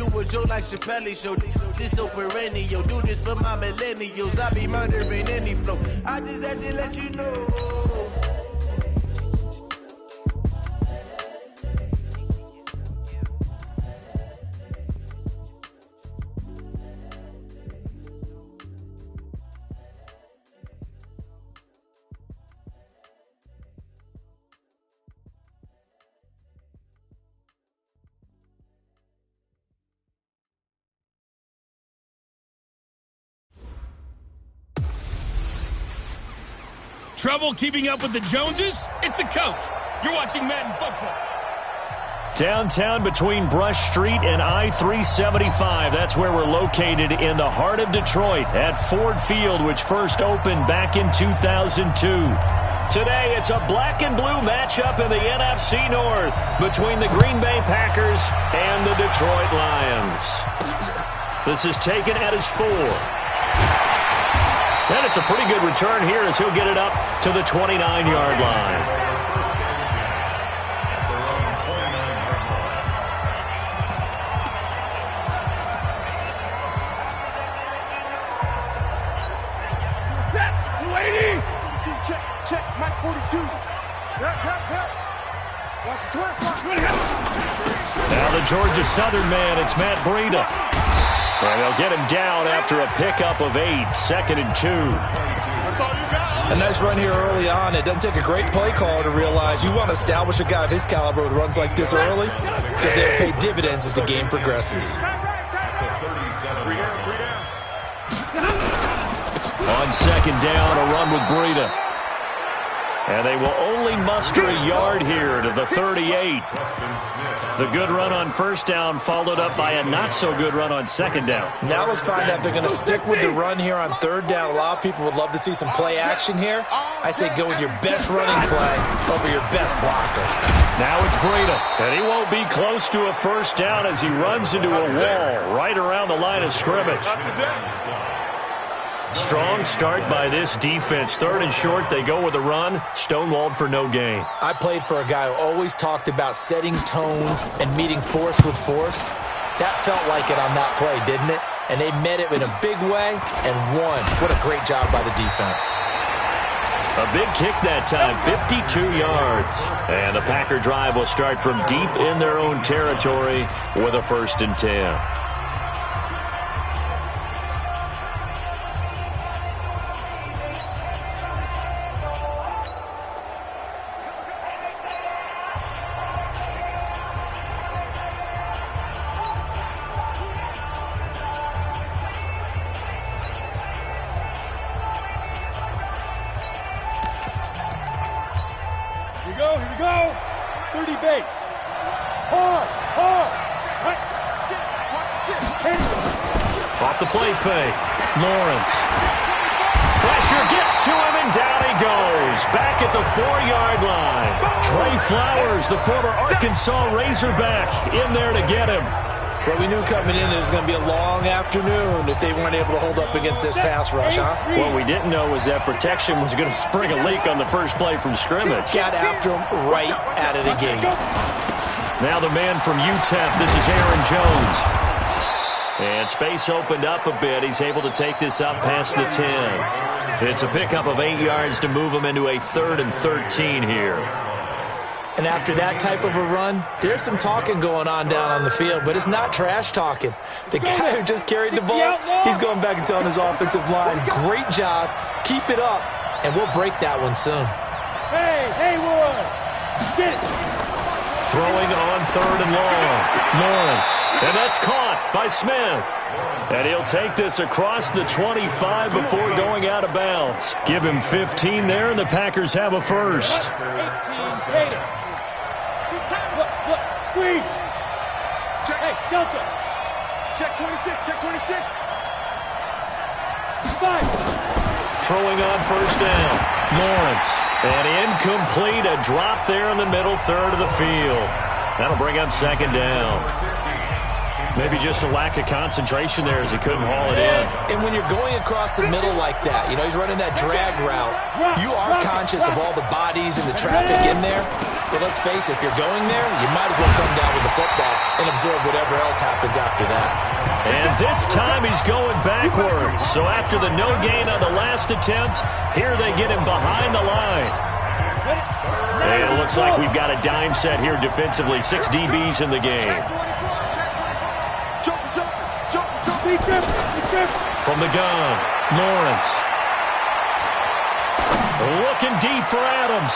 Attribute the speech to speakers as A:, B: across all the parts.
A: do a joke like Chappelle show. This so perennial, do this for my millennials. I be murdering any flow. I just had to let you know.
B: Trouble keeping up with the Joneses? It's the coach. You're watching Madden Football.
C: Downtown between Brush Street and I-375. That's where we're located in the heart of Detroit at Ford Field, which first opened back in 2002. Today, it's a black and blue matchup in the NFC North between the Green Bay Packers and the Detroit Lions. This is taken at his 4. And it's a pretty good return here as he'll get it up to the 29-yard line.
D: Check, 280. Check, Mike 42. Watch the twist, watch the
C: Now the Georgia Southern man, it's Matt Breida. And they'll get him down after a pickup of 8, 2nd and 2.
D: That's all you got.
E: A nice run here early on. It doesn't take a great play caller to realize you want to establish a guy of his caliber with runs like this early because they'll pay dividends as the game progresses.
C: On 2nd down, a run with Breida. And they will only muster a yard here to the 38. The good run on 1st down followed up by a not-so-good run on 2nd down.
E: Now let's find out if they're going to stick with the run here on 3rd down. A lot of people would love to see some play action here. I say go with your best running play over your best blocker.
C: Now it's Breida, and he won't be close to a 1st down as he runs into a wall right around the line of scrimmage. Strong start by this defense. 3rd and short, they go with a run. Stonewalled for no gain.
E: I played for a guy who always talked about setting tones and meeting force with force. That felt like it on that play, didn't it? And they met it in a big way and won. What a great job by the defense.
C: A big kick that time, 52 yards. And the Packer drive will start from deep in their own territory with a 1st and 10.
D: Here we go. 30 base. Hard. Right. Shit. Watch the shit.
C: Off the play fake. Lawrence. Pressure gets to him, and down he goes. Back at the 4-yard line. Trey Flowers, the former Arkansas Razorback, in there to get him.
E: Well, we knew coming in it was going to be a long afternoon if they weren't able to hold up against this pass rush, huh?
C: What we didn't know was that protection was going to spring a leak on the first play from scrimmage.
E: Got after him right out of the gate.
C: Now the man from UTEP, this is Aaron Jones. And space opened up a bit. He's able to take this up past the 10. It's a pickup of 8 yards to move him into a 3rd and 13 here.
E: And after that type of a run, there's some talking going on down on the field, but it's not trash talking. The guy who just carried the ball, he's going back and telling his offensive line, great job, keep it up, and we'll break that one soon.
D: Hey, Warren, get it.
C: Throwing on 3rd and long. Lawrence, and that's caught by Smith. And he'll take this across the 25 before going out of bounds. Give him 15 there, and the Packers have a 1st.
D: 18, Look, squeeze. Check. Hey, Delta. Check 26. 5.
C: Throwing on 1st down. Lawrence. And incomplete. A drop there in the middle 3rd of the field. That'll bring up 2nd down. Maybe just a lack of concentration there as he couldn't haul it in.
E: And when you're going across the middle like that, he's running that drag route, you are conscious of all the bodies and the traffic in there. But let's face it, if you're going there, you might as well come down with the football and absorb whatever else happens after that.
C: And this time he's going backwards. So after the no gain on the last attempt, here they get him behind the line. And it looks like we've got a dime set here defensively. 6 DBs in the game. From the gun, Lawrence. Looking deep for Adams.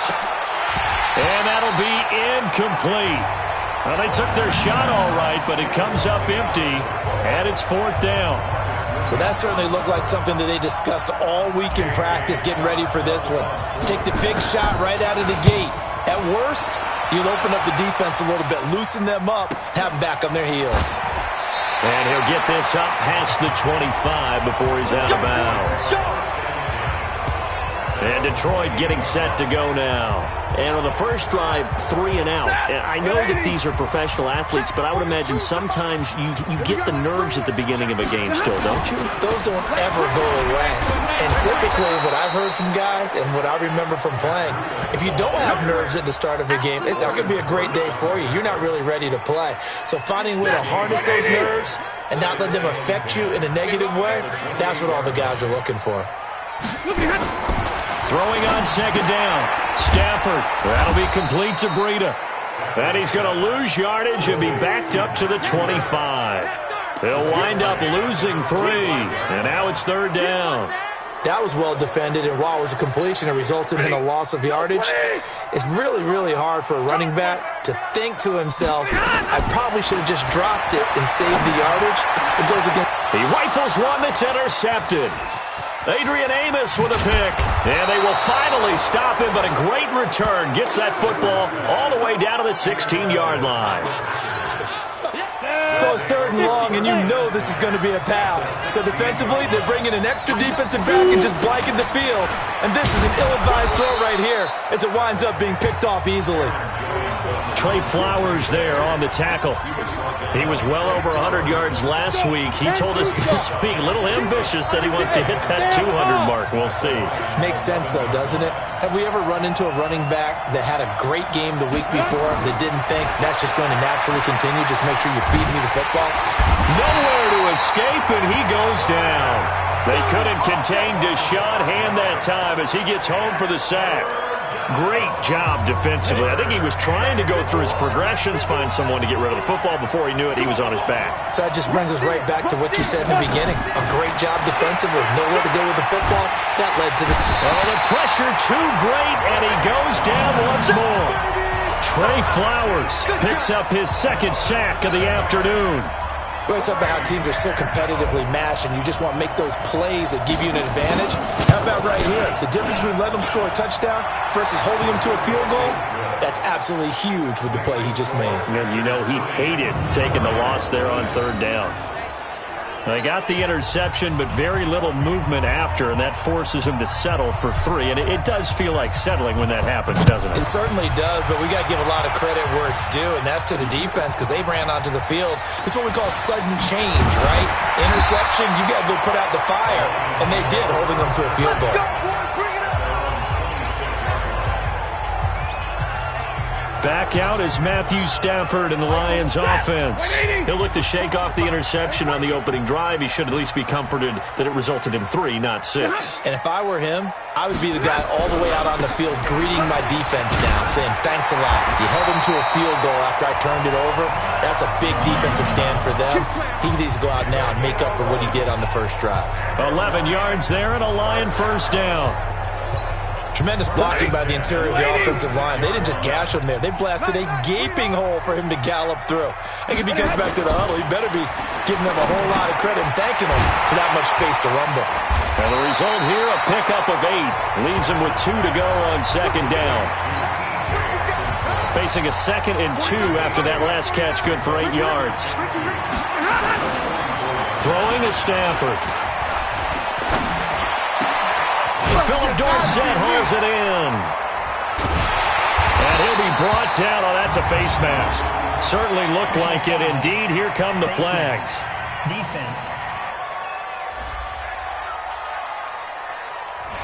C: And that'll be incomplete. Well, they took their shot all right, but it comes up empty, and it's 4th down.
E: Well, that certainly looked like something that they discussed all week in practice, getting ready for this one. Take the big shot right out of the gate. At worst, you'll open up the defense a little bit, loosen them up, have them back on their heels.
C: And he'll get this up past the 25 before he's out of bounds. And Detroit getting set to go now.
F: And on the first drive, 3 and out. And I know that these are professional athletes, but I would imagine sometimes you get the nerves at the beginning of a game still, don't you?
E: Those don't ever go away. And typically what I've heard from guys and what I remember from playing, if you don't have nerves at the start of a game, it's not going to be a great day for you. You're not really ready to play. So finding a way to harness those nerves and not let them affect you in a negative way, that's what all the guys are looking for.
C: Throwing on 2nd down. Stafford. That'll be complete to Breida. And he's going to lose yardage and be backed up to the 25. He'll wind up losing 3. And now it's 3rd down.
E: That was well defended, and while it was a completion, it resulted in a loss of yardage. It's really, really hard for a running back to think to himself, I probably should have just dropped it and saved the yardage. It goes against...
C: He rifles one that's intercepted. Adrian Amos with a pick. And they will finally stop him, but a great return. Gets that football all the way down to the 16-yard line.
E: So it's 3rd and long, and you know this is going to be a pass. So defensively, they're bringing an extra defensive back and just blanking the field. And this is an ill-advised throw right here as it winds up being picked off easily.
C: Trey Flowers there on the tackle. He was well over 100 yards last week. He told us this week, a little ambitious, said he wants to hit that 200 mark. We'll see.
E: Makes sense, though, doesn't it? Have we ever run into a running back that had a great game the week before that didn't think that's just going to naturally continue? Just make sure you feed me the football.
C: Nowhere to escape, and he goes down. They couldn't contain Deshaun Hand that time as he gets home for the sack. Great job defensively. I think he was trying to go through his progressions, find someone to get rid of the football. Before he knew it, he was on his back.
E: So that just brings us right back to what you said in the beginning. A great job defensively. Nowhere to go with the football. That led to this.
C: Oh, the pressure too great, and he goes down once more. Trey Flowers picks up his 2nd sack of the afternoon.
E: We always talk about how teams are so competitively matched, and you just want to make those plays that give you an advantage. How about right here? The difference between letting them score a touchdown versus holding them to a field goal, that's absolutely huge with the play he just made.
C: And you know he hated taking the loss there on 3rd down. They got the interception, but very little movement after, and that forces him to settle for 3. And it does feel like settling when that happens, doesn't it?
E: It certainly does, but we got to give a lot of credit where it's due, and that's to the defense because they ran onto the field. It's what we call sudden change, right? Interception, you got to go put out the fire, and they did, holding them to a field goal.
C: Back out is Matthew Stafford in the Lions offense. He'll look to shake off the interception on the opening drive. He should at least be comforted that it resulted in 3, not 6.
E: And if I were him, I would be the guy all the way out on the field greeting my defense down, saying, thanks a lot. You held him to a field goal after I turned it over. That's a big defensive stand for them. He needs to go out now and make up for what he did on the first drive.
C: 11 yards there and a Lion first down.
E: Tremendous blocking by the interior of the offensive line. They didn't just gash him there. They blasted a gaping hole for him to gallop through. I think if he comes back to the huddle, he better be giving them a whole lot of credit and thanking them for that much space to rumble.
C: And the result here, a pickup of 8. Leaves him with 2 to go on 2nd down. Facing a 2nd and 2 after that last catch, good for 8 yards. Throwing is Stafford. Philip Dorsett hauls it in. And he'll be brought down. Oh, that's a face mask. Certainly looked like it. Indeed, here come the flags.
G: Defense.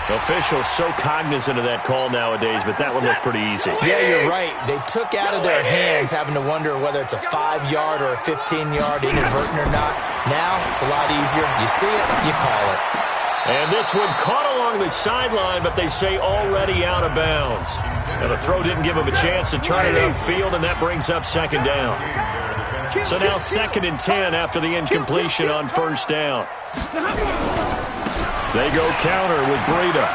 C: Officials so cognizant of that call nowadays, but that one looked pretty easy.
E: Yeah, you're right. They took out of their hands having to wonder whether it's a 5-yard or a 15-yard inadvertent or not. Now it's a lot easier. You see it, you call it.
C: And this one caught along the sideline, but they say already out of bounds. And the throw didn't give him a chance to turn it upfield, and that brings up second down. So now 2nd and 10 after the incompletion on first down. They go counter with Breida.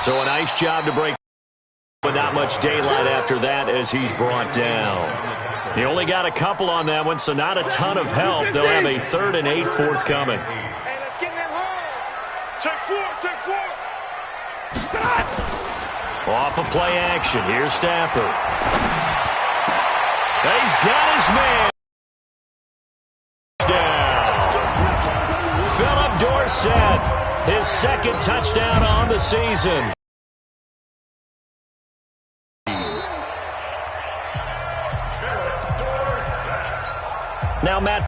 C: So a nice job to break, but not much daylight after that as he's brought down. He only got a couple on that one, so not a ton of help. They'll have a 3rd and 8 forthcoming.
D: Hey, let's get in them holes. Take four.
C: Off of play action, here's Stafford. He's got his man down. Philip Dorsett, his 2nd touchdown on the season. Now Matt.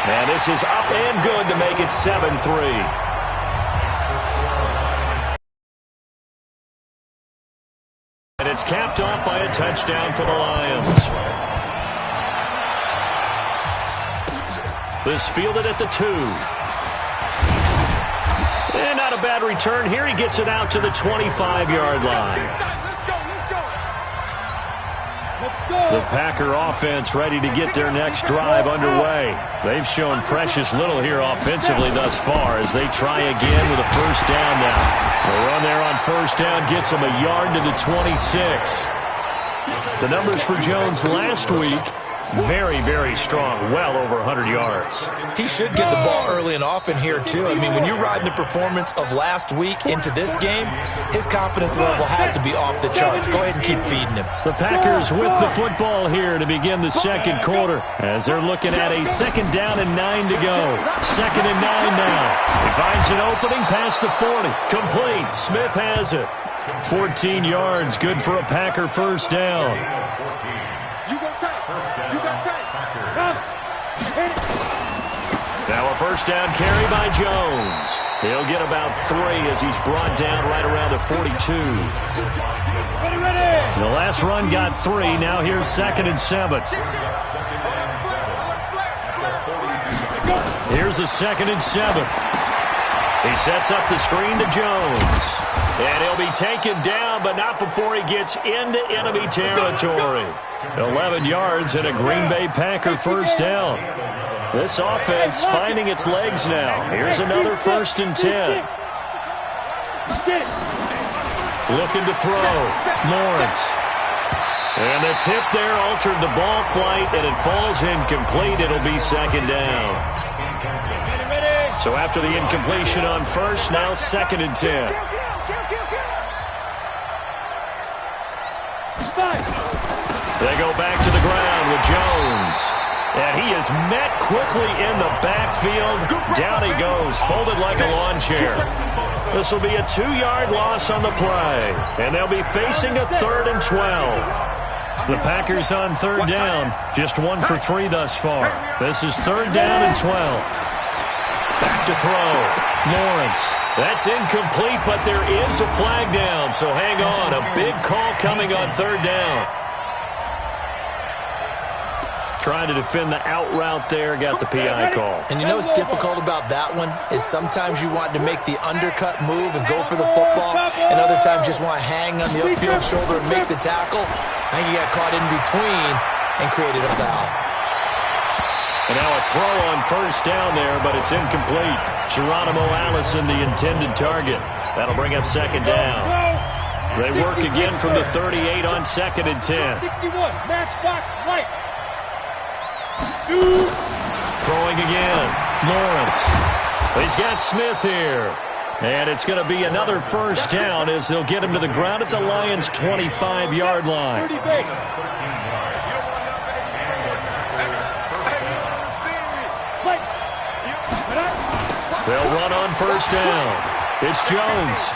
C: And this is up and good to make it 7-3. And it's capped off by a touchdown for the Lions. This fielded at the 2. And not a bad return here. He gets it out to the 25-yard line. The Packer offense ready to get their next drive underway. They've shown precious little here offensively thus far as they try again with a first down now. The run there on first down gets them a yard to the 26. The numbers for Jones last week, very, very strong, well over 100 yards.
E: He should get the ball early and often here, too. I mean, when you're riding the performance of last week into this game, his confidence level has to be off the charts. Go ahead and keep feeding him.
C: The Packers with the football here to begin the second quarter as they're looking at a 2nd down and 9 to go. 2nd and 9 now. He finds an opening past the 40. Complete. Smith has it. 14 yards. Good for a Packer first down. Now a first down carry by Jones. He'll get about 3 as he's brought down right around the 42. The last run got 3. Now here's 2nd and 7. Here's a 2nd and 7. He sets up the screen to Jones. And he'll be taken down, but not before he gets into enemy territory. 11 yards and a Green Bay Packer first down. This offense finding its legs now. Here's another 1st and 10. Looking to throw. Lawrence. And the tip there altered the ball flight, and it falls incomplete. It'll be 2nd down. So after the incompletion on first, now 2nd and 10. They go back to the ground with Jones. And he is met quickly in the backfield. Down he goes, folded like a lawn chair. This will be a 2-yard loss on the play. And they'll be facing a 3rd and 12. The Packers on 3rd down, just 1 for 3 thus far. This is 3rd down and 12. Back to throw. Lawrence. That's incomplete, but there is a flag down, so hang on. A big call coming on 3rd down. Trying to defend the out route there, got the PI call.
E: And you know what's difficult about that one is sometimes you want to make the undercut move and go for the football, and other times just want to hang on the upfield shoulder and make the tackle. I think he got caught in between and created a foul.
C: And now a throw on first down there, but it's incomplete. Geronimo Allison, the intended target. That'll bring up 2nd down. They work again from the 38 on 2nd and 10.
D: 61, matchbox right.
C: Throwing again. Lawrence. He's got Smith here. And it's going to be another first down as they'll get him to the ground at the Lions' 25-yard line. They'll run on first down. It's Jones.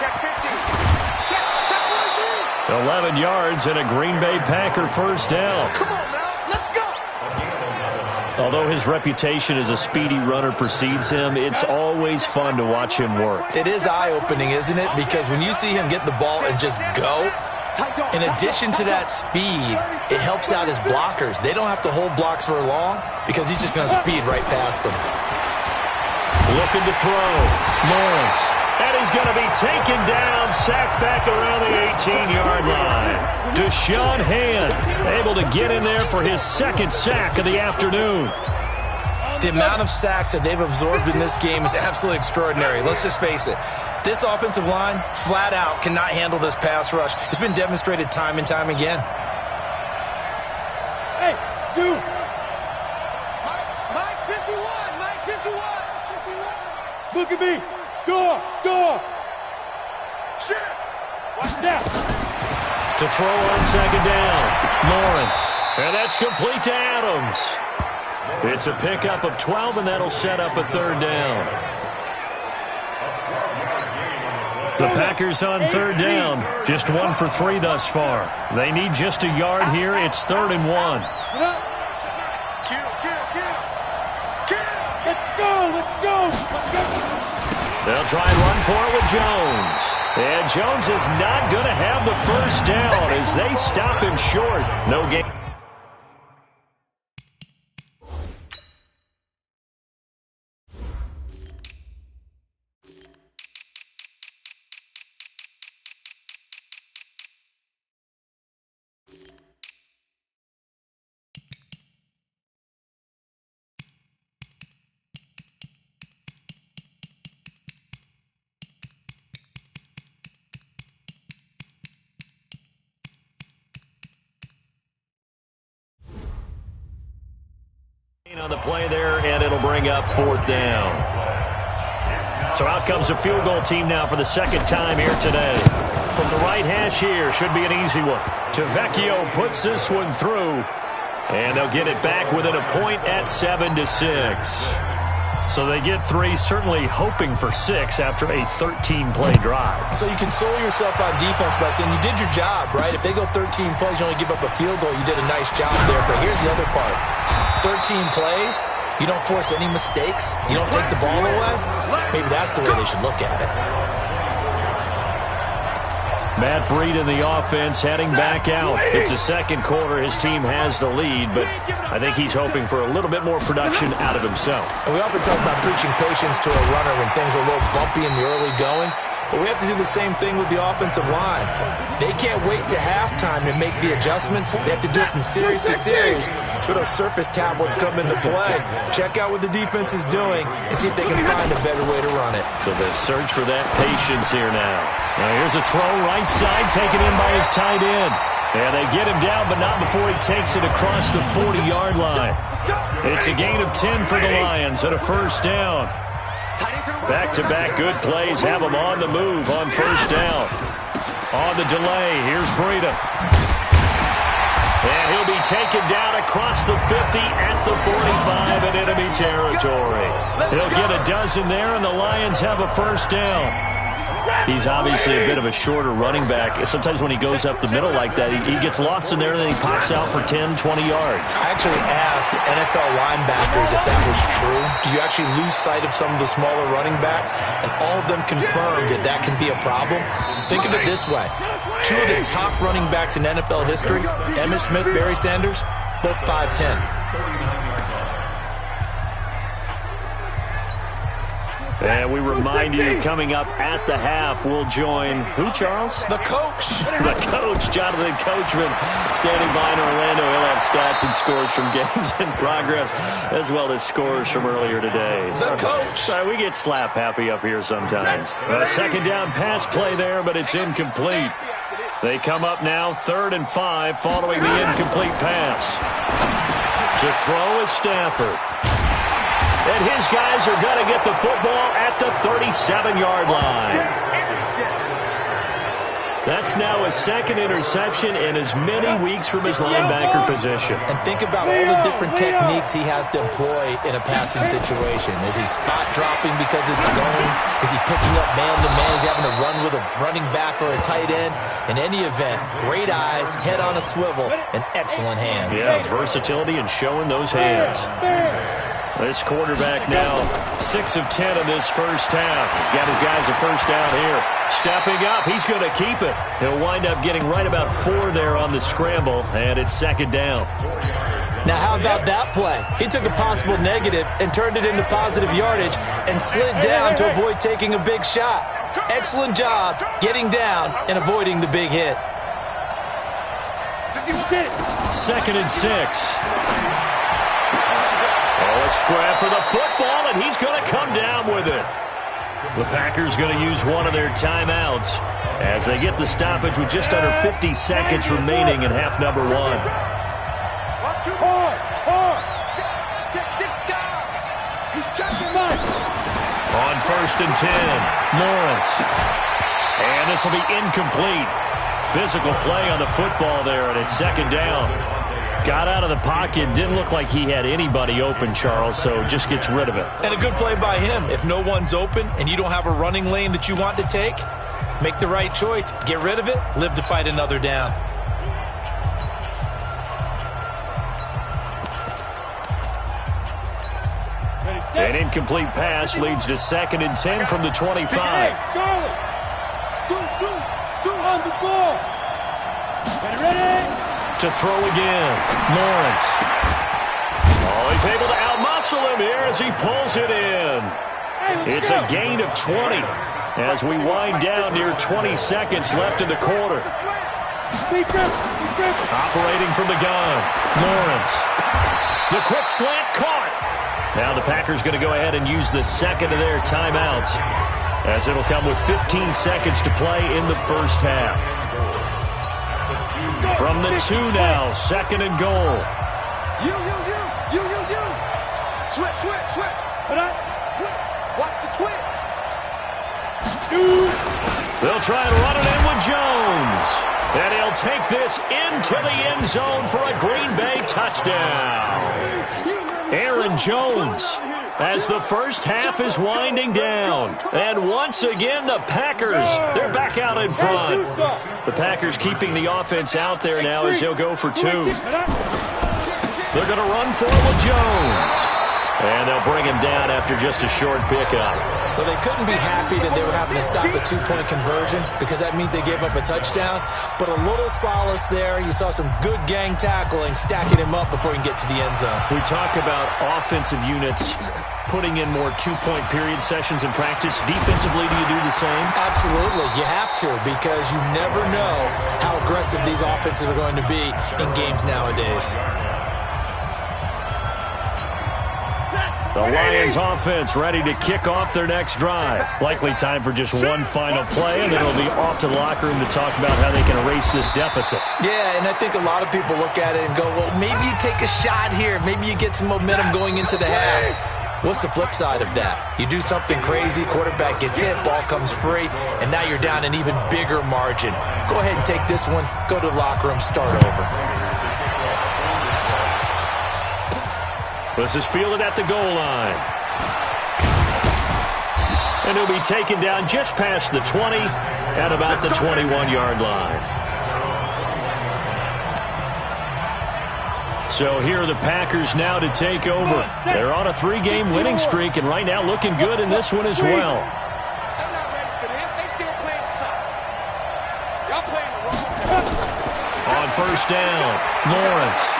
C: 11 yards and a Green Bay Packer first down. Although his reputation as a speedy runner precedes him, it's always fun to watch him work.
E: It is eye-opening, isn't it? Because when you see him get the ball and just go, in addition to that speed, it helps out his blockers. They don't have to hold blocks for long because he's just going to speed right past them.
C: Looking to throw. Lawrence. And he's going to be taken down, sacked back around the 18-yard line. Deshaun Hand able to get in there for his second sack of the afternoon.
E: The amount of sacks that they've absorbed in this game is absolutely extraordinary. Let's just face it. This offensive line, flat out, cannot handle this pass rush. It's been demonstrated time and time again.
D: Hey, shoot!
G: Mike 51! Mike 51!
D: Look at me! Door!
G: Shit!
D: Watch that!
C: To throw on second down. Lawrence. And that's complete to Adams. It's a pickup of 12, and that'll set up a third down. The Packers on third down. Just 1 for 3 thus far. They need just a yard here. It's 3rd and 1.
D: Let's go!
C: They'll try and run for it with Jones. And Jones is not going to have the first down as they stop him short. No gain. On the play there, and it'll bring up 4th down. So out comes a field goal team now for the second time here today. From the right hash here, should be an easy one. Tavecchio puts this one through, and they'll get it back within a point at 7-6. So they get 3, certainly hoping for 6 after a 13-play drive.
E: So you console yourself on defense by saying you did your job, right? If they go 13 plays, you only give up a field goal, you did a nice job there. But here's the other part. 13 plays, you don't force any mistakes, you don't take the ball away. Maybe that's the way they should look at it.
C: Matt Breed in the offense heading back out. It's the second quarter. His team has the lead, but I think he's hoping for a little bit more production out of himself.
E: And we often talk about preaching patience to a runner when things are a little bumpy in the early going. But we have to do the same thing with the offensive line. They can't wait to halftime to make the adjustments. They have to do it from series to series so those surface tablets come into play. Check out what the defense is doing and see if they can find a better way to run it.
C: So the search for that patience here now. Now here's a throw right side taken in by his tight end. And they get him down, but not before he takes it across the 40-yard line. It's a gain of 10 for the Lions and a first down. Back-to-back good plays have them on the move on first down. On the delay, here's Breida. And he'll be taken down across the 50 at the 45 in enemy territory. He'll get a dozen there, and the Lions have a first down. He's obviously a bit of a shorter running back. Sometimes when he goes up the middle like that, he gets lost in there, and then he pops out for 10, 20 yards.
E: I actually asked NFL linebackers if that was true. Do you actually lose sight of some of the smaller running backs? And all of them confirmed that that can be a problem. Think of it this way. 2 of the top running backs in NFL history, Emmitt Smith, Barry Sanders, both 5'10".
C: And we remind you, coming up at the half, we'll join who, Charles?
E: The coach.
C: The coach, Jonathan Coachman, standing by in Orlando. He'll have stats and scores from games in progress, as well as scores from earlier today.
E: The coach.
C: Sorry, we get slap happy up here sometimes. A second down pass play there, but it's incomplete. They come up now 3rd and 5 following the incomplete pass. To throw is Stafford. And his guys are going to get the football at the 37-yard line. That's now his second interception in as many weeks from his linebacker position.
E: And think about all the different techniques he has to employ in a passing situation. Is he spot dropping because it's zone? Is he picking up man-to-man? Is he having to run with a running back or a tight end? In any event, great eyes, head on a swivel, and excellent hands.
C: Yeah, versatility and showing those hands. This quarterback now 6 of 10 in this first half. He's got his guys a first down here. Stepping up, he's going to keep it. He'll wind up getting right about 4 there on the scramble, and it's second down.
E: Now, how about that play? He took a possible negative and turned it into positive yardage and slid down to avoid taking a big shot. Excellent job getting down and avoiding the big hit.
C: 2nd and 6. A scrap for the football, and he's going to come down with it. The Packers going to use one of their timeouts as they get the stoppage with just under 50 seconds remaining in half number 1. On 1st and 10, Lawrence. And this will be incomplete. Physical play on the football there, and it's second down. Got out of the pocket, didn't look like he had anybody open, Charles, so just gets rid of it.
E: And a good play by him. If no one's open and you don't have a running lane that you want to take, make the right choice. Get rid of it, live to fight another down.
C: An incomplete pass leads to 2nd and 10 from the 25.
D: Charlie, do on the ball. Ready?
C: To throw again, Lawrence. Oh, he's able to outmuscle him here as he pulls it in. It's a gain of 20 as we wind down near 20 seconds left in the quarter. Operating from the gun, Lawrence. The quick slant caught. Now the Packers going to go ahead and use the second of their timeouts as it'll come with 15 seconds to play in the first half. From the 2 now, 2nd and goal.
G: You. Switch. Watch the twitch.
C: They'll try and run it in with Jones. And he'll take this into the end zone for a Green Bay touchdown. Aaron Jones, as the first half is winding down. And once again, the Packers, they're back out in front. The Packers keeping the offense out there now as they'll go for 2. They're going to run for it with Jones. And they'll bring him down after just a short pickup.
E: Well, they couldn't be happy that they were having to stop a 2-point conversion because that means they gave up a touchdown. But a little solace there. You saw some good gang tackling, stacking him up before he can get to the end zone.
C: We talk about offensive units putting in more 2-point period sessions in practice. Defensively, do you do the same?
E: Absolutely. You have to because you never know how aggressive these offenses are going to be in games nowadays.
C: The Lions offense ready to kick off their next drive. Likely time for just one final play, and then it'll be off to the locker room to talk about how they can erase this deficit.
E: Yeah, and I think a lot of people look at it and go, well, maybe you take a shot here. Maybe you get some momentum going into the half. What's the flip side of that? You do something crazy, quarterback gets hit, ball comes free, and now you're down an even bigger margin. Go ahead and take this one, go to the locker room, start over.
C: This is fielded at the goal line. And he'll be taken down just past the 20 at about the 21-yard line. So here are the Packers now to take over. They're on a 3-game winning streak, and right now looking good in this one as well.
G: They're not ready for this. They still playing suck. Y'all playing the wrong.
C: On first down, Lawrence.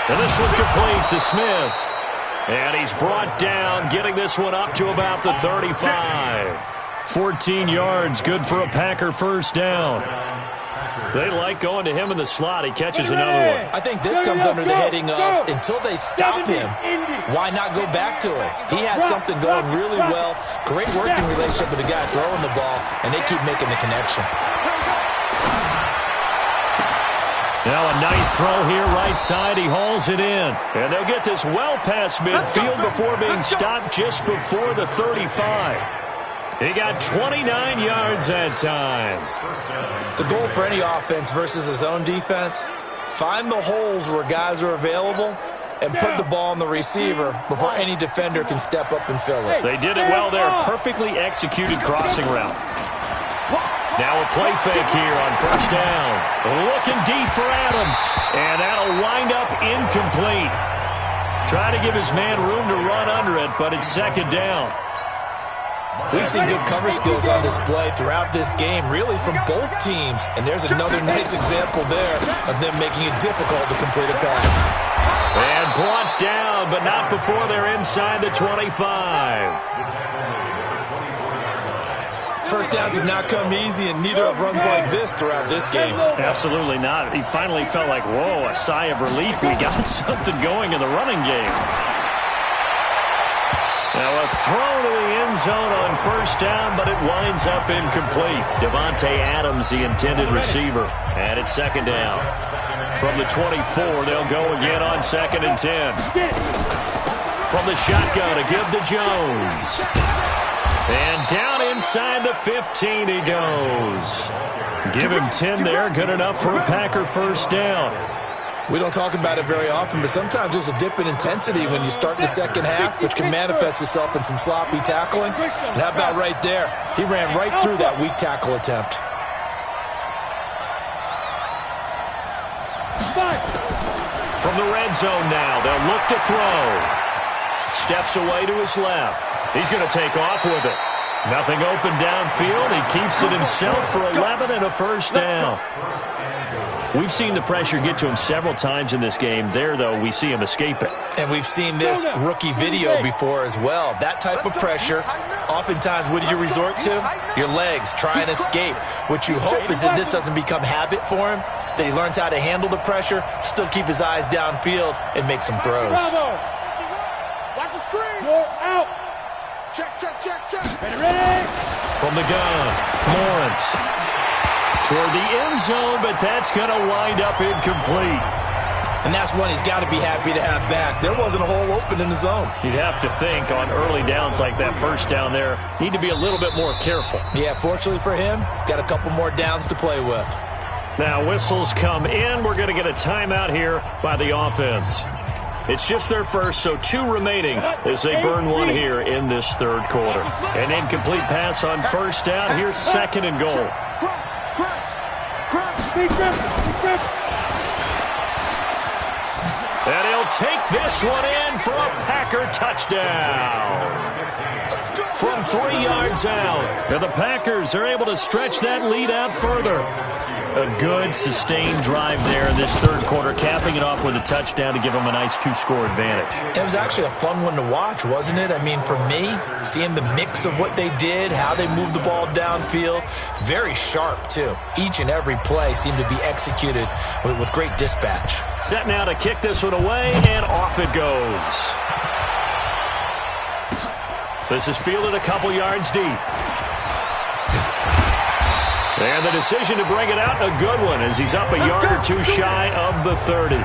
C: And this one complete to Smith. And he's brought down, getting this one up to about the 35. 14 yards, good for a Packer first down. They like going to him in the slot. He catches another one.
E: I think this comes under the heading of, until they stop him, why not go back to it? He has something going really well. Great working relationship with the guy throwing the ball, and they keep making the connection.
C: Now a nice throw here, right side. He hauls it in. And they'll get this well past midfield before being stopped just before the 35. He got 29 yards that time.
E: The goal for any offense versus his own defense, find the holes where guys are available and put the ball on the receiver before any defender can step up and fill it.
C: They did it well there. Perfectly executed crossing route. Now a play fake here on first down. Looking deep for Adams. And that'll wind up incomplete. Trying to give his man room to run under it, but it's second down.
E: We've seen good cover skills on display throughout this game, really from both teams. And there's another nice example there of them making it difficult to complete a pass.
C: And brought down, but not before they're inside the 25.
E: First downs have not come easy, and neither have runs like this throughout this game.
C: Absolutely not. He finally felt like, whoa, a sigh of relief. We got something going in the running game. Now a throw to the end zone on first down, but it winds up incomplete. Devontae Adams, the intended receiver. And it's second down. From the 24, they'll go again on 2nd and 10. From the shotgun, a give to Jones. And down inside the 15 he goes. Give him 10 there. Good enough for a Packer first down.
E: We don't talk about it very often, but sometimes there's a dip in intensity when you start the second half, which can manifest itself in some sloppy tackling. And how about right there? He ran right through that weak tackle attempt.
C: From the red zone now, they'll look to throw. Steps away to his left. He's going to take off with it. Nothing open downfield. He keeps it himself for 11 and a first down. We've seen the pressure get to him several times in this game. There, though, we see him escape it.
E: And we've seen this rookie video before as well. That type of pressure, oftentimes, what do you resort to? Your legs, try and escape. What you hope is that this doesn't become habit for him, that he learns how to handle the pressure, still keep his eyes downfield, and make some throws.
G: Watch the screen.
D: Go out.
G: Check.
D: Ready.
C: From the gun, Lawrence. Toward the end zone, but that's going to wind up incomplete.
E: And that's one he's got to be happy to have back. There wasn't a hole open in the zone.
C: You'd have to think on early downs like that first down there, need to be a little bit more careful.
E: Yeah, fortunately for him, got a couple more downs to play with.
C: Now whistles come in. We're going to get a timeout here by the offense. It's just their first, so 2 remaining as they burn one here in this third quarter. An incomplete pass on first down. Here's 2nd and goal. And he'll take this one in for a Packer touchdown. From 3 yards out. And the Packers are able to stretch that lead out further. A good, sustained drive there in this third quarter, capping it off with a touchdown to give them a nice 2-score advantage.
E: It was actually a fun one to watch, wasn't it? I mean, for me, seeing the mix of what they did, how they moved the ball downfield, very sharp, too. Each and every play seemed to be executed with great dispatch.
C: Set now to kick this one away, and off it goes. This is fielded a couple yards deep. And the decision to bring it out, a good one, as he's up a yard or 2 shy of the 30.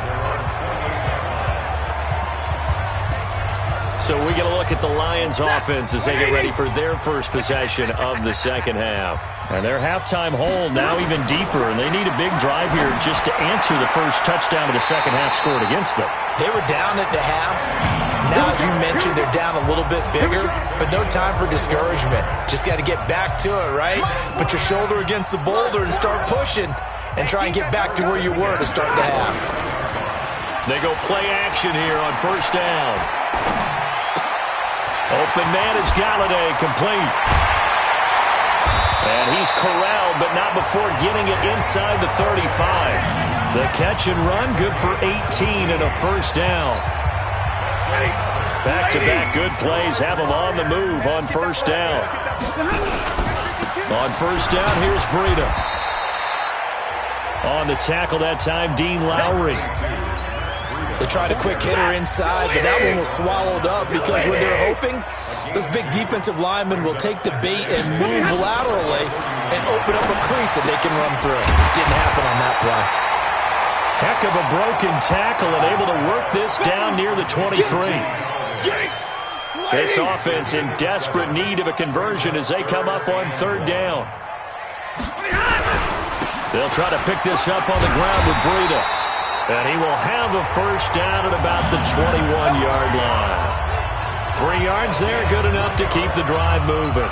C: So we get a look at the Lions offense as they get ready for their first possession of the second half. And their halftime hole now even deeper, and they need a big drive here just to answer the first touchdown of the second half scored against them.
E: They were down at the half. Now, as you mentioned, they're down a little bit bigger, but no time for discouragement. Just got to get back to it, right? Put your shoulder against the boulder and start pushing and try and get back to where you were to start the half.
C: They go play action here on first down. Open man is Galladay, complete. And he's corralled, but not before getting it inside the 35. The catch and run, good for 18 and a first down. Back-to-back good plays have them on the move on first down. On first down, here's Breida. On the tackle that time, Dean Lowry.
E: They tried a quick hitter inside, but that one was swallowed up because what they're hoping, those big defensive linemen will take the bait and move laterally and open up a crease that they can run through. Didn't happen on that play.
C: Heck of a broken tackle and able to work this down near the 23. This offense in desperate need of a conversion as they come up on third down. They'll try to pick this up on the ground with Breida. And he will have a first down at about the 21-yard line. 3 yards there, good enough to keep the drive moving.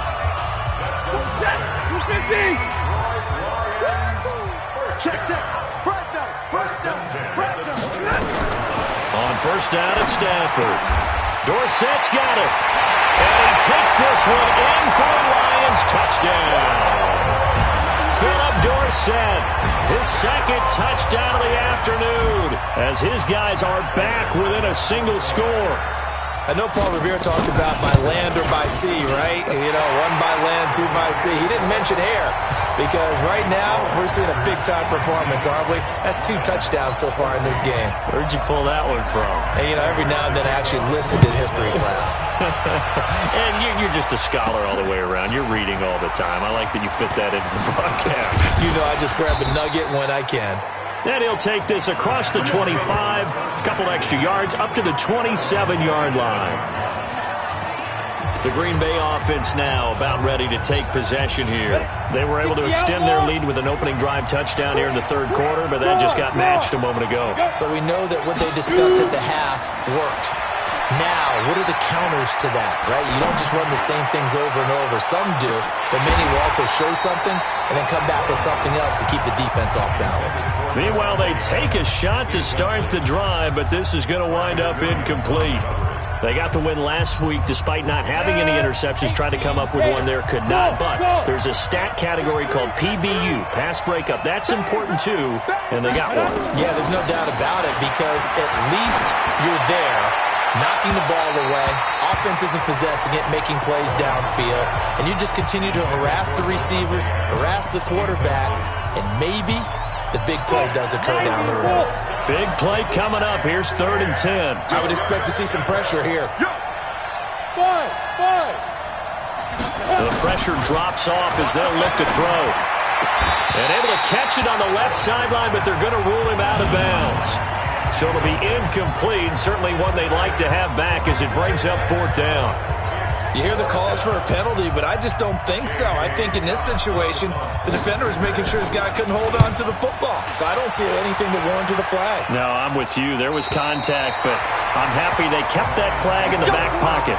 C: On first down at Stanford. Dorsett's got it. And he takes this one in for a Lions touchdown. Philip Dorsett, his second touchdown of the afternoon, as his guys are back within a single score.
E: I know Paul Revere talked about by land or by sea, right? You know, 1 by land, 2 by sea. He didn't mention air because right now we're seeing a big-time performance, aren't we? That's 2 touchdowns so far in this game.
C: Where'd you pull that one from?
E: And, you know, every now and then I actually listened in history class.
C: And you're just a scholar all the way around. You're reading all the time. I like that you fit that into the broadcast.
E: You know, I just grab a nugget when I can.
C: Then he'll take this across the 25, a couple extra yards, up to the 27-yard line. The Green Bay offense now about ready to take possession here. They were able to extend their lead with an opening drive touchdown here in the third quarter, but that just got matched a moment ago.
E: So we know that what they discussed at the half worked. Now, what are the counters to that, right? You don't just run the same things over and over. Some do, but many will also show something and then come back with something else to keep the defense off balance.
C: Meanwhile, they take a shot to start the drive, but this is going to wind up incomplete. They got the win last week despite not having any interceptions. Tried to come up with one there, could not. But there's a stat category called PBU, pass breakup. That's important too, and they got one.
E: Yeah, there's no doubt about it because at least you're there, knocking the ball away. Offense isn't possessing it, making plays downfield. And you just continue to harass the receivers, harass the quarterback, and maybe the big play does occur down the road.
C: Big play coming up. Here's 3rd and 10.
E: I would expect to see some pressure here.
C: The pressure drops off as they'll look to throw. And able to catch it on the left sideline, but they're going to rule him out of bounds. So it'll be incomplete, certainly one they'd like to have back as it brings up 4th down.
E: You hear the calls for a penalty, but I just don't think so. I think in this situation, the defender is making sure his guy couldn't hold on to the football. So I don't see anything to warrant to the flag.
C: No, I'm with you. There was contact, but I'm happy they kept that flag in the back pocket.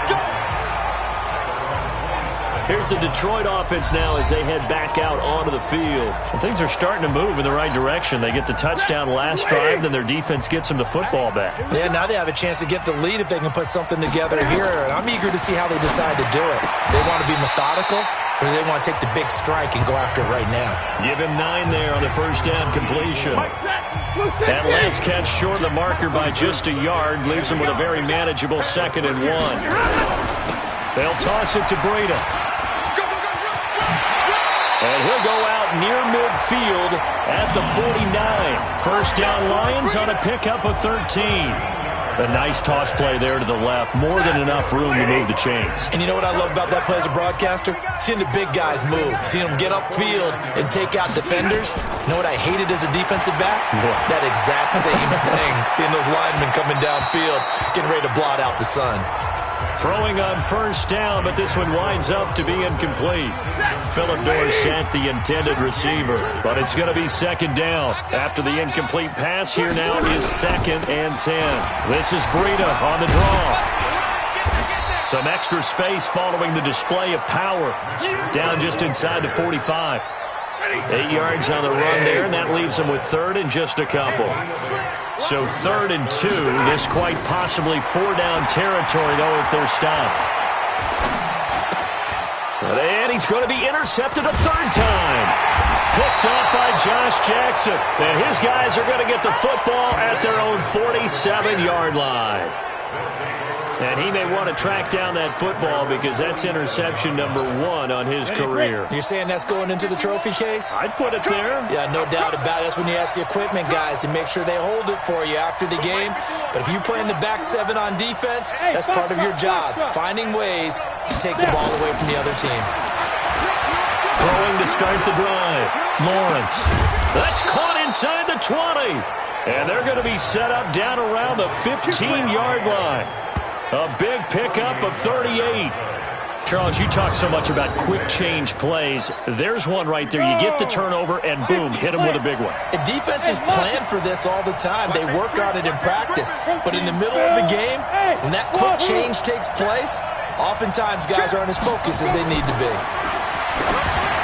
C: Here's the Detroit offense now as they head back out onto the field. And things are starting to move in the right direction. They get the touchdown last drive, then their defense gets them the football back.
E: Yeah, now they have a chance to get the lead if they can put something together here. And I'm eager to see how they decide to do it. They want to be methodical, or do they want to take the big strike and go after it right now?
C: Give him 9 there on the first down completion. That last catch short of the marker by just a yard leaves them with a very manageable 2nd and 1. They'll toss it to Breida. And he'll go out near midfield at the 49. First down Lions on a pickup of 13. A nice toss play there to the left. More than enough room to move the chains.
E: And you know what I love about that play as a broadcaster? Seeing the big guys move. Seeing them get upfield and take out defenders. You know what I hated as a defensive back?
C: What?
E: That exact same thing. Seeing those linemen coming downfield, getting ready to blot out the sun.
C: Throwing on first down, but this one winds up to be incomplete. Philip Dorsett, the intended receiver. But it's going to be 2nd down. After the incomplete pass, here now is 2nd and 10. This is Breida on the draw. Some extra space following the display of power. Down just inside the 45. 8 yards on the run there, and that leaves them with 3rd and just a couple. So 3rd and 2, this quite possibly 4-down territory, though, if they're stopped. And he's going to be intercepted a 3rd time. Picked off by Josh Jackson. And his guys are going to get the football at their own 47-yard line. And he may want to track down that football because that's interception number 1 on his career.
E: You're saying that's going into the trophy case?
C: I'd put it there.
E: Yeah, no doubt about it. That's when you ask the equipment guys to make sure they hold it for you after the game. But if you play in the back 7 on defense, that's part of your job, finding ways to take the ball away from the other team.
C: Throwing to start the drive. Lawrence. That's caught inside the 20. And they're going to be set up down around the 15-yard line. A big pickup of 38. Charles, you talk so much about quick change plays. There's one right there. You get the turnover, and boom, hit him with a big one.
E: And defenses plan for this all the time. They work on it in practice. But in the middle of the game, when that quick change takes place, oftentimes guys aren't as focused as they need to be.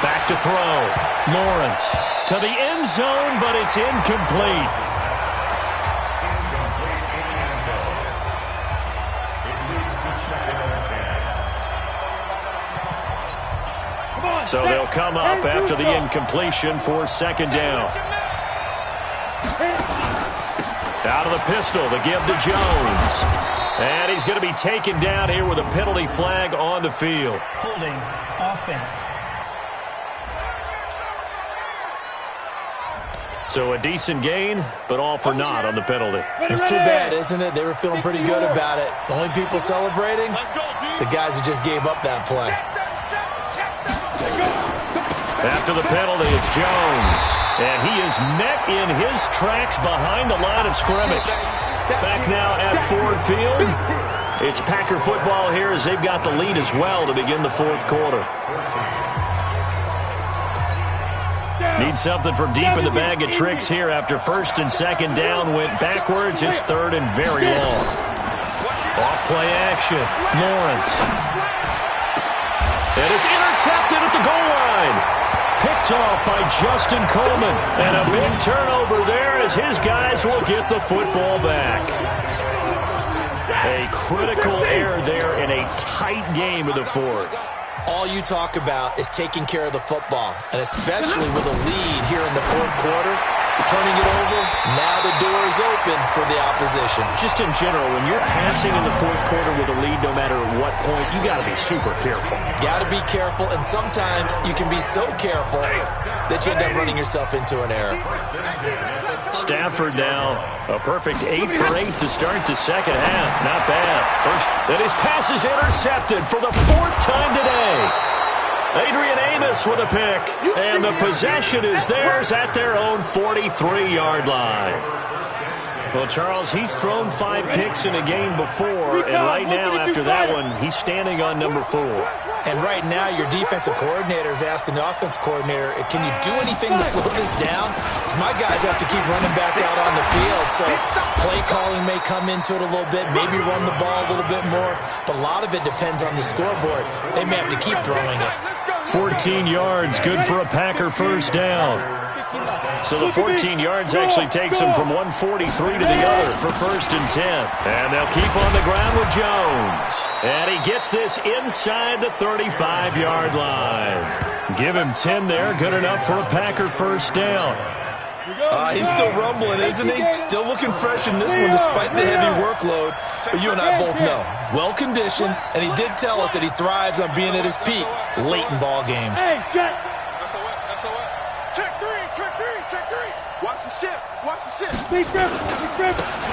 C: Back to throw. Lawrence to the end zone, but it's incomplete. So they'll come up after the incompletion for second down. Out of the pistol, the give to Jones. And he's going to be taken down here with a penalty flag on the field.
H: Holding offense.
C: So a decent gain, but all for naught on the penalty.
E: It's too bad, isn't it? They were feeling pretty good about it. The only people celebrating, the guys who just gave up that play.
C: After the penalty, it's Jones. And he is met in his tracks behind the line of scrimmage. Back now at Ford Field. It's Packer football here as they've got the lead as well to begin the fourth quarter. Need something from deep in the bag of tricks here after first and second down went backwards. It's third and very long. Off play action. Lawrence. And it's intercepted at the goal line. Picked off by Justin Coleman. And a big turnover there as his guys will get the football back. A critical error there in a tight game of the fourth.
E: All you talk about is taking care of the football, and especially with a lead here in the fourth quarter, turning it over, now the door is open for the opposition.
F: Just in general, when you're passing in the fourth quarter with a lead, no matter what point, you got to be super careful.
E: Got to be careful, and sometimes you can be so careful that you end up running yourself into an error.
C: Stafford now, a perfect 8 for 8 to start the second half. Not bad. First, and his pass is intercepted for the fourth time today. Adrian Amos with a pick, and the possession is theirs at their own 43-yard line. Well, Charles, he's thrown 5 picks in a game before, and right now after that one, he's standing on number 4.
E: And right now, your defensive coordinator is asking the offensive coordinator, can you do anything to slow this down? Because my guys have to keep running back out on the field, so play calling may come into it a little bit, maybe run the ball a little bit more, but a lot of it depends on the scoreboard. They may have to keep throwing it.
C: 14 yards, good for a Packer first down. So the 14 yards actually takes them from 143 to the other for first and 10. And they'll keep on the ground with Jones. And he gets this inside the 35-yard line. Give him 10 there, good enough for a Packer first down.
E: He's still rumbling, isn't he? Still looking fresh in this one despite the heavy workload. But you and I both know, well-conditioned, and he did tell us that he thrives on being at his peak late in ball games.
G: Hey, Jack. Check three. Watch the ship.
D: Big grip.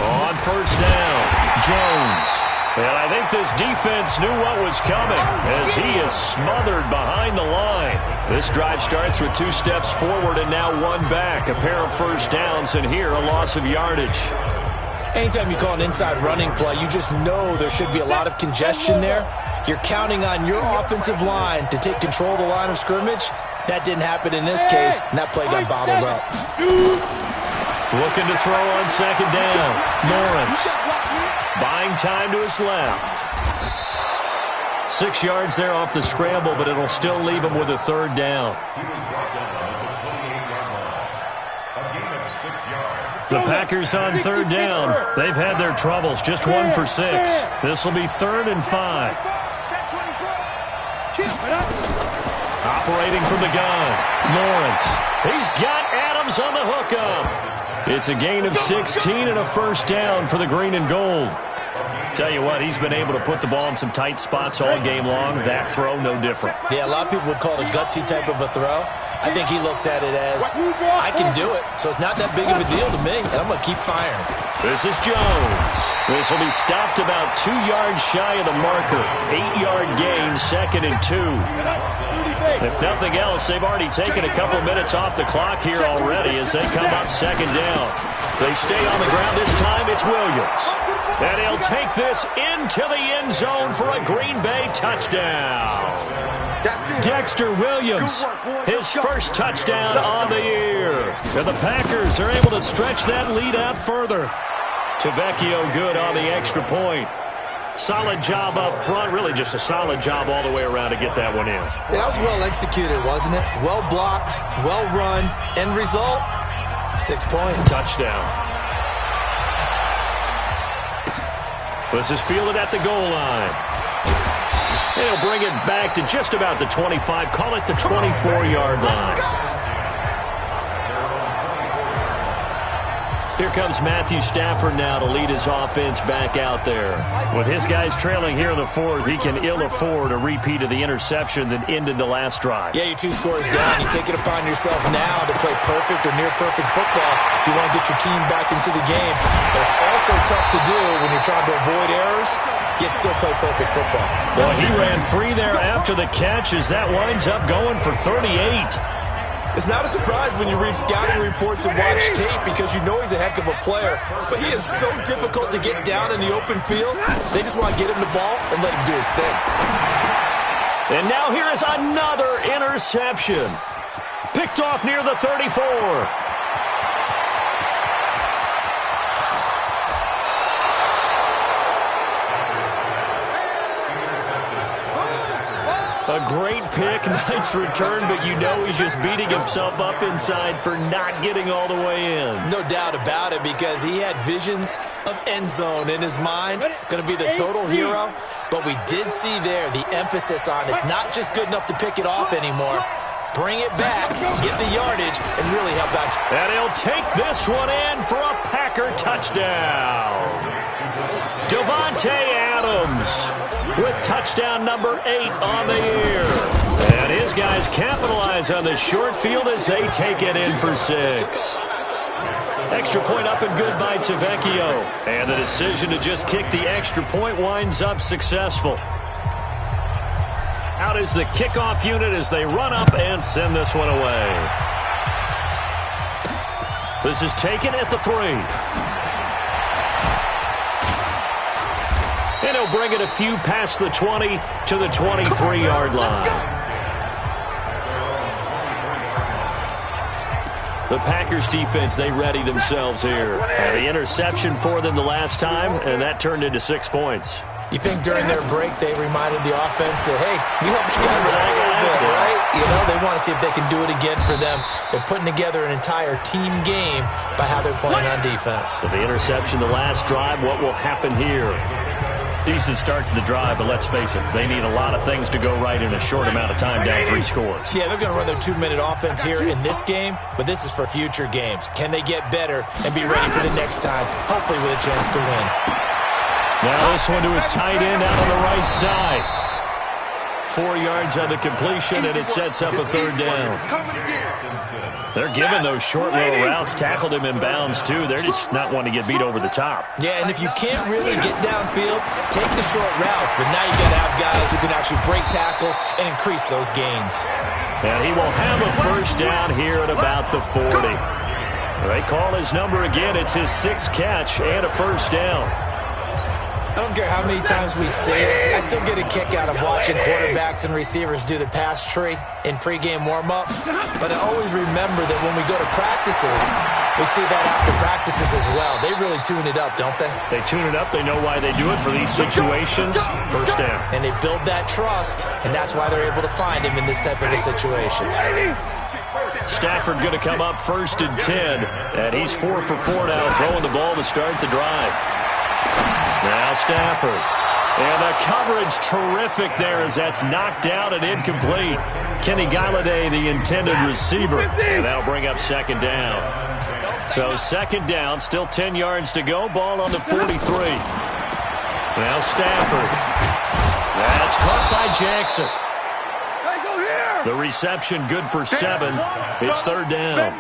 C: On first down, Jones. And I think this defense knew what was coming as he is smothered behind the line. This drive starts with 2 steps forward and now 1 back. A pair of first downs, and here a loss of yardage.
E: Anytime you call an inside running play, you just know there should be a lot of congestion there. You're counting on your offensive line to take control of the line of scrimmage. That didn't happen in this case, and that play got bottled up.
C: Looking to throw on second down. Lawrence buying time to his left. 6 yards there off the scramble, but it'll still leave him with a third down. The Packers on third down. They've had their troubles, just 1 for 6. This will be 3rd and 5. Operating from the gun, Lawrence. He's got Adams on the hookup. It's a gain of 16 and a first down for the green and gold. Tell you what, he's been able to put the ball in some tight spots all game long. That throw, no different.
E: Yeah, a lot of people would call it a gutsy type of a throw. I think he looks at it as, I can do it, so it's not that big of a deal to me, and I'm going to keep firing.
C: This is Jones. This will be stopped about 2 yards shy of the marker. 8-yard gain, 2nd and 2. If nothing else, they've already taken a couple minutes off the clock here already as they come up second down. They stay on the ground this time. It's Williams. And he'll take this into the end zone for a Green Bay touchdown. Dexter Williams, his first touchdown on the year. And the Packers are able to stretch that lead out further. Tavecchio good on the extra point. Solid job up front, really just a solid job all the way around to get that one in.
E: That was well executed, wasn't it? Well blocked, well run. End result, 6 points.
C: Touchdown. This is fielded at the goal line. And he'll bring it back to just about the 25, call it the 24-yard line. Here comes Matthew Stafford now to lead his offense back out there. With his guys trailing here in the fourth, he can ill afford a repeat of the interception that ended the last drive.
E: Yeah, you're 2 scores down. You take it upon yourself now to play perfect or near-perfect football if you want to get your team back into the game. But it's also tough to do when you're trying to avoid errors, yet still play perfect football.
C: Well, he ran free there after the catch as that winds up going for 38.
E: It's not a surprise when you read scouting reports and watch tape because you know he's a heck of a player. But he is so difficult to get down in the open field. They just want to get him the ball and let him do his thing.
C: And now here is another interception. Picked off near the 34. A great pick, nice return, but you know he's just beating himself up inside for not getting all the way in.
E: No doubt about it, because he had visions of end zone in his mind. Going to be the total hero. But we did see there the emphasis on it's not just good enough to pick it off anymore. Bring it back, get the yardage, and really help out.
C: And he'll take this one in for a Packer touchdown. Davante Adams with touchdown number 8 on the year. And his guys capitalize on the short field as they take it in for 6. Extra point up and good by Tavecchio. And the decision to just kick the extra point winds up successful. Out is the kickoff unit as they run up and send this one away. This is taken at the 3. And he'll bring it a few past the 20 to the 23-yard line. The Packers defense, they ready themselves here. And the interception for them the last time, and that turned into 6 points.
E: You think during their break they reminded the offense that, hey, we helped you guys out a little bit, right? You know, they want to see if they can do it again for them. They're putting together an entire team game by how they're playing on defense.
C: So the interception the last drive, what will happen here? Decent start to the drive, but let's face it, they need a lot of things to go right in a short amount of time, down 3 scores.
E: Yeah, they're going to run their 2-minute offense here in this game, but this is for future games. Can they get better and be ready for the next time, hopefully with a chance to win?
C: Now this one to his tight end out on the right side. 4 yards on the completion, and it sets up a 3rd down. They're giving those short little routes. Tackled him in bounds, too. They're just not wanting to get beat over the top.
E: Yeah, and if you can't really get downfield, take the short routes. But now you've got to have guys who can actually break tackles and increase those gains.
C: And he will have a 1st down here at about the 40. They call his number again. It's his 6th catch and a 1st down.
E: I don't care how many times we say it, I still get a kick out of watching quarterbacks and receivers do the pass tree in pregame warm-up. But I always remember that when we go to practices, we see that after practices as well. They really tune it up, don't they?
C: They tune it up. They know why they do it for these situations. 1st down.
E: And they build that trust, and that's why they're able to find him in this type of a situation.
C: Stafford going to come up 1st and 10. And he's 4 for 4 now, throwing the ball to start the drive. Now Stafford. And the coverage terrific there as that's knocked out and incomplete. Kenny Galladay, the intended receiver. And that'll bring up 2nd down. So 2nd down, still 10 yards to go. Ball on the 43. Now Stafford. That's caught by Jackson. The reception good for 7. It's 3rd down.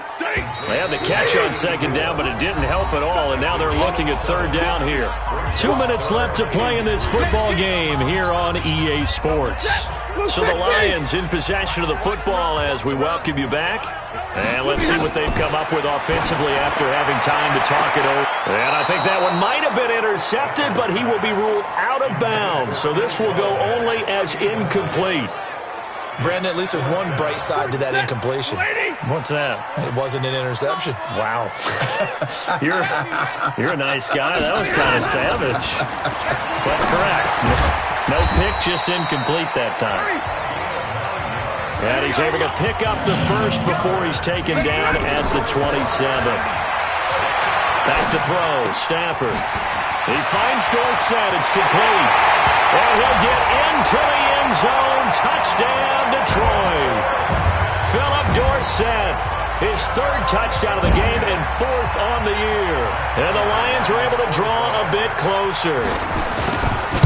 C: They had the catch on 2nd down, but it didn't help at all, and now they're looking at 3rd down here. 2 minutes left to play in this football game here on EA Sports. So the Lions in possession of the football as we welcome you back. And let's see what they've come up with offensively after having time to talk it over. And I think that one might have been intercepted, but he will be ruled out of bounds. So this will go only as incomplete.
E: Brandon, at least there's one bright side to that incompletion.
C: What's that?
E: It wasn't an interception.
C: Wow. You're a nice guy. That was kind of savage. But correct. No pick, just incomplete that time. And he's able to pick up the first before he's taken down at the 27. Back to throw. Stafford. He finds Dorsett. It's complete. And he'll get into the end zone. Touchdown, Detroit. Philip Dorsett. His third touchdown of the game and fourth on the year. And the Lions are able to draw a bit closer.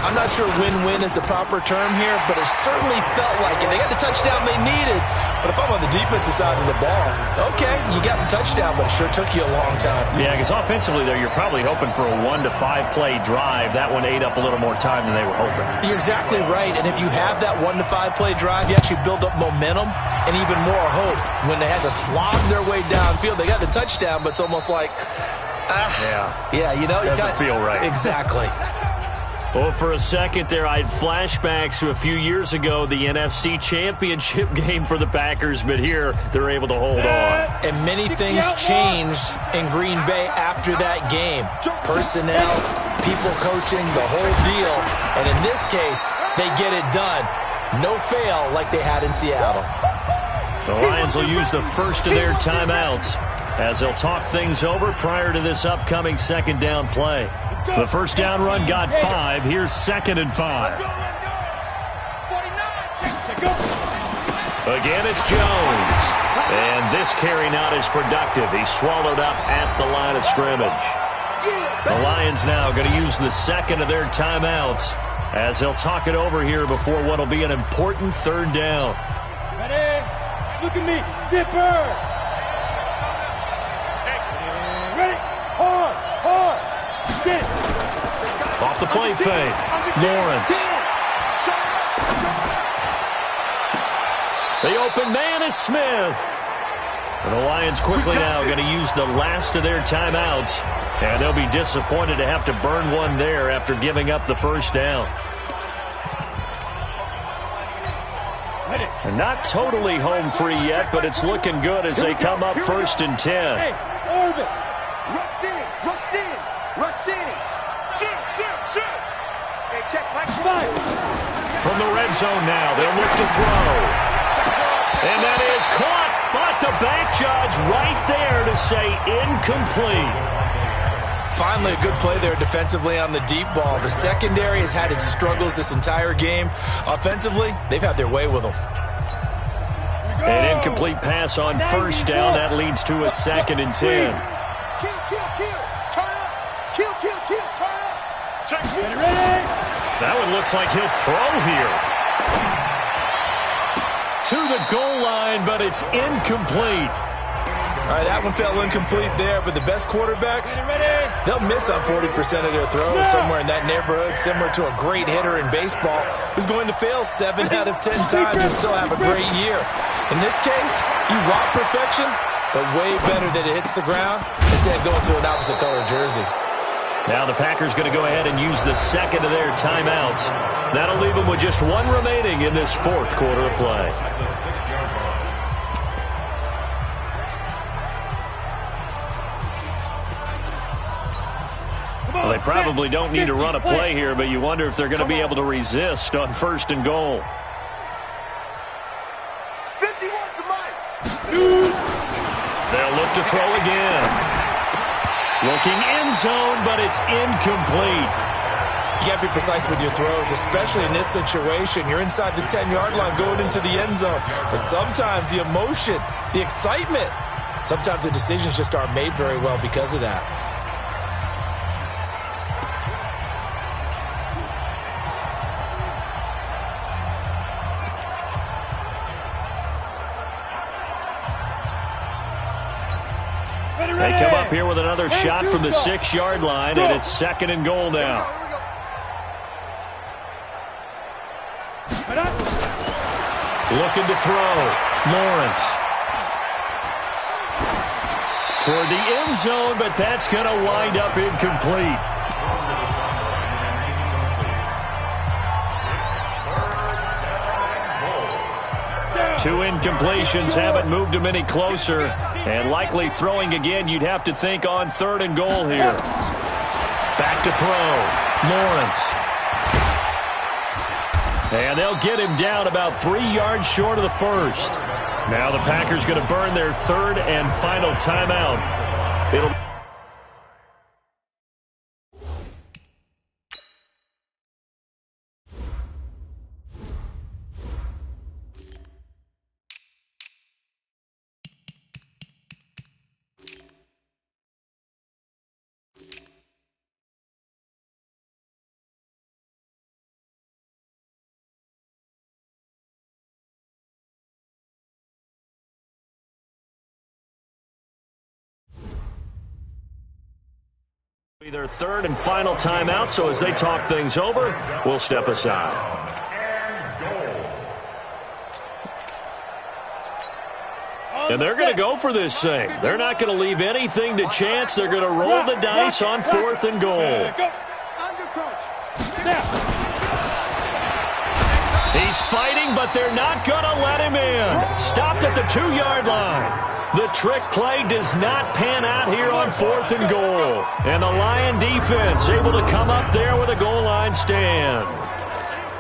E: I'm not sure win-win is the proper term here, but it certainly felt like it. They got the touchdown they needed, but if I'm on the defensive side of the ball, okay, you got the touchdown, but it sure took you a long time.
C: Yeah, because offensively, though, you're probably hoping for a 1 to 5 play drive. That one ate up a little more time than they were hoping.
E: You're exactly right, and if you have that 1 to 5 play drive, you actually build up momentum and even more hope. When they had to slog their way downfield, they got the touchdown, but it's almost like, you know,
C: doesn't feel right.
E: Exactly.
C: Well, for a second there, I had flashbacks to a few years ago, the NFC Championship game for the Packers, but here they're able to hold on.
E: And many things changed in Green Bay after that game. Personnel, people coaching, the whole deal. And in this case, they get it done. No fail like they had in Seattle.
C: The Lions will use the first of their timeouts as they'll talk things over prior to this upcoming second down play. The first down run got 5. Here's 2nd and 5. Again, it's Jones. And this carry not as productive. He's swallowed up at the line of scrimmage. The Lions now going to use the second of their timeouts as they'll talk it over here before what will be an important third down.
D: Ready? Look at me. Zipper. Ready? Hard. Get.
C: Off the play fake. Lawrence. The open man is Smith. And the Lions quickly now going to use the last of their timeouts. And they'll be disappointed to have to burn one there after giving up the first down. And not totally home free yet, but it's looking good as they come up 1st and 10.
D: Hey, Orbit.
G: Rush in. Shoot. Hey, check Mike.
C: From the red zone now, they'll look to throw. And that is caught, but the back judge right there to say incomplete.
E: Finally, a good play there defensively on the deep ball. The secondary has had its struggles this entire game. Offensively, they've had their way with them.
C: An incomplete pass on first down. That leads to a 2nd and 10. That one looks like he'll throw here. To the goal line, but it's incomplete.
E: All right, that one fell incomplete there, but the best quarterbacks, they'll miss on 40% of their throws, somewhere in that neighborhood, similar to a great hitter in baseball who's going to fail 7 out of 10 times and still have a great year. In this case, you want perfection, but way better that it hits the ground instead of going to an opposite color jersey.
C: Now the Packers going to go ahead and use the second of their timeouts. That'll leave them with just one remaining in this fourth quarter of play. Well, they probably don't need to run a play here, but you wonder if they're going to be able to resist on 1st and goal.
G: 51 to Mike.
C: They'll look to throw again. Looking end zone, but it's incomplete.
E: You got to be precise with your throws, especially in this situation. You're inside the 10-yard line going into the end zone. But sometimes the emotion, the excitement, sometimes the decisions just aren't made very well because of that.
C: They come up here with another shot from the 6-yard line, and it's 2nd and goal now. Looking to throw. Lawrence. toward the end zone, but that's going to wind up incomplete. Two incompletions haven't moved him any closer, and likely throwing again, you'd have to think on 3rd and goal here. Back to throw, Lawrence. And they'll get him down about 3 yards short of the first. Now the Packers going to burn their 3rd and final timeout. It'll be their 3rd and final timeout, so as they talk things over, we'll step aside. And they're going to go for this thing. They're not going to leave anything to chance. They're going to roll the dice on 4th and goal. He's fighting, but they're not going to let him in. Stopped at the 2-yard line. The trick play does not pan out here on 4th and goal. And the Lion defense able to come up there with a goal line stand.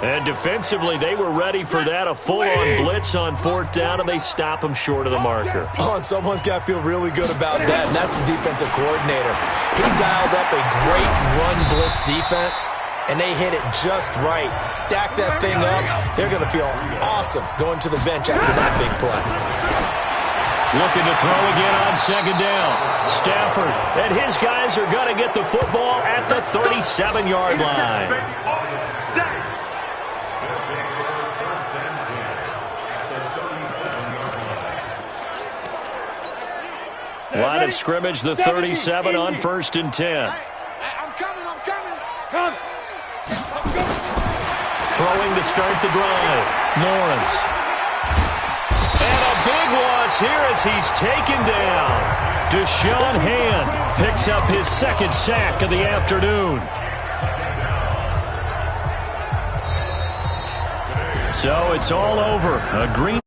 C: And defensively, they were ready for that, a full-on blitz on 4th down, and they stop him short of the marker.
E: Oh, and someone's got to feel really good about that, and that's the defensive coordinator. He dialed up a great run blitz defense, and they hit it just right. Stack that thing up. They're going to feel awesome going to the bench after that big play.
C: Looking to throw again on 2nd down. Stafford and his guys are going to get the football at the 37-yard line. Line of scrimmage, the 37 on 1st and 10.
G: I'm coming.
D: Come.
C: Throwing to start the drive. Lawrence. And a big loss here as he's taken down. Deshaun Hand picks up his 2nd sack of the afternoon. So it's all over. A green